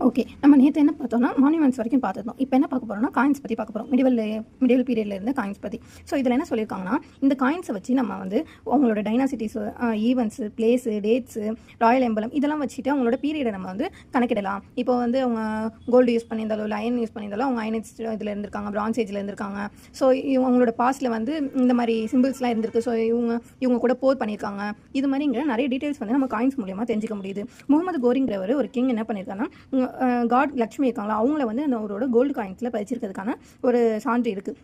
Okay. நம்ம நேத்து என்ன பார்த்தோம்னா, மானுமெண்ட்ஸ் வரைக்கும் பார்த்துருந்தோம். இப்ப என்ன பார்க்க போறோம்னா, காயின்ஸ் பத்தி பார்க்க போறோம். மிடிவல் பீரியட்ல இருந்த காயின்ஸ் பத்தி. ஸோ இதில என்ன சொல்லியிருக்காங்கன்னா, இந்த காயின்ஸ வச்சு நம்ம வந்து அவங்களோட dynasties, events, place, dates, Royal emblem இதெல்லாம் வச்சுட்டு அவங்களோட பீரியட நம்ம வந்து கணக்கிடலாம். இப்போ வந்து அவங்க கோல்டு யூஸ் பண்ணியிருந்தாலோ, இல்ல அயர்ன் யூஸ் பண்ணியிருந்தாலோ, அவங்க அயன் ஏஜ் இதில இருந்திருக்காங்க, பிரான்ஸ் ஏஜ்ல இருந்திருக்காங்க. ஸோ அவங்களோட பாஸ்ட்ல வந்து இந்த மாரி சிம்பிள்ஸ்லாம் இருந்திருக்கு. ஸோ இவங்க கூட போர் பண்ணியிருக்காங்க. இது மாதிரிங்கிற நிறைய டீடைல்ஸ் வந்து நம்ம காயின்ஸ் மூலியமா தெரிஞ்சுக்க முடியுது. முகமது கோரிங்கிறவர் ஒரு கிங் என்ன பண்ணியிருக்காருன்னா, காட் லக்ஷ்மி இருக்காங்களா அவங்கள வந்து அவரோட கோல்டு காயின்ஸில் பதிச்சிருக்கிறதுக்கான ஒரு சான்று இருக்குது.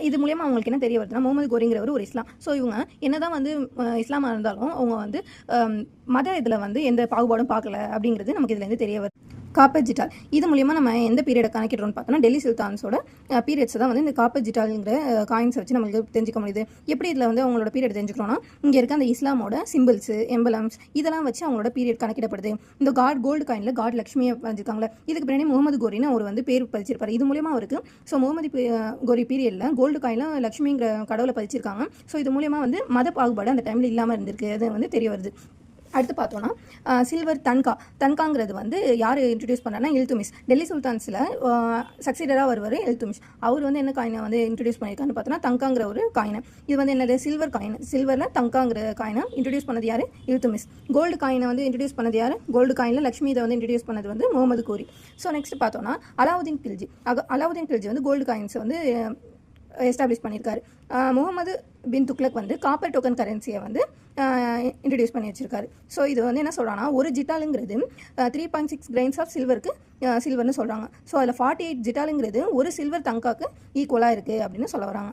இது மூலியமாக அவங்களுக்கு என்ன தெரிய வருதுன்னா, முகமது கோரிங்கிறவர் ஒரு இஸ்லாம். ஸோ இவங்க என்னதான் வந்து இஸ்லாமாக இருந்தாலும் அவங்க வந்து மத இதில் வந்து எந்த பாகுபாடும் பார்க்கல அப்படிங்கிறது நமக்கு இதுலேருந்து தெரிய வருது. காப்பர் ஜிட்டால் இது மூலியமாக நம்ம எந்த பீரியடை கணக்கிடுறோம்னு பார்த்தோம்னா, டெல்லி சுல்தான்ஸோட பீரியட்ஸ் தான் வந்து இந்த காப்பர் ஜிட்டால்ங்கிற காயின்ஸை வச்சு நம்மளுக்கு தெரிஞ்சுக்க முடியுது. எப்படி இதில் வந்து அவங்களோட பீரியட் தெரிஞ்சுக்கணும்னா, இங்கே இருக்க அந்த இஸ்லாமோட சிம்பிள்ஸ், எம்பலம்ஸ் இதெல்லாம் வச்சு அவங்களோட பீரியட் கணக்கிடப்படுது. இந்த கோல்டு காயினில் காட் லக்ஷ்மியை பதிச்சிருக்காங்களே, இதுக்கு பின்னாடி முகமது கோரின்னு அவர் வந்து பேர் பதிச்சிருப்பாரு. இது மூலியமாக அவருக்கு ஸோ முகமது கோரி பீரியடில் கோல்டு காயினில் லக்ஷ்மிங்கிற கடவுளை பதிச்சிருக்காங்க. ஸோ இது மூலியமாக வந்து மத பாகுபாடு அந்த டைமில் இல்லாமல் இருந்திருக்கு. அது வந்து தெரிய வருது. அடுத்து பார்த்தோன்னா, சில்வர் தன்காங்கிறது வந்து யார் இன்ட்ரடியூஸ் பண்ணார்னா இல்துமிஷ். டெல்லி சுல்தான்ஸில் சக்சீடராக வருவார் இல்துமிஷ். அவர் வந்து என்ன காயினை வந்து இன்ட்ரடியூஸ் பண்ணியிருக்காருன்னு பார்த்தோன்னா, தங்காங்கிற ஒரு காயினை. இது வந்து என்னது சில்வர் காயின். சில்வரில் தங்காங்கிற காயினை இன்ட்ரடியூஸ் பண்ணது யார்? இல்துமிஷ். கோல்டு காயினை வந்து இன்ட்ரடியூஸ் பண்ணது யார்? கோல்டு காயினில் லக்ஷ்மி இதை வந்து இன்ட்ரடியூஸ் பண்ணது வந்து முகமது கோரி. ஸோ நெக்ஸ்ட் பார்த்தோன்னா, அலாவுதீன் கில்ஜி வந்து கோல்டு காயின்ஸை வந்து எஸ்டாப்ளிஷ் பண்ணியிருக்காரு. முகமது பின் துக்ளக் வந்து காப்பர் டோக்கன் கரன்சியை வந்து இன்ட்ரடியூஸ் பண்ணி வச்சிருக்காரு. ஸோ இது வந்து என்ன சொல்கிறாங்கன்னா, ஒரு ஜிட்டாலுங்கிறது 3.6 கிரைன்ஸ் ஆஃப் சில்வர்னு சொல்கிறாங்க. ஸோ அதில் 48 ஜிட்டாலுங்கிறது ஒரு சில்வர் தங்காக்கு ஈக்குவலாக இருக்குது அப்படின்னு சொல்ல வராங்க.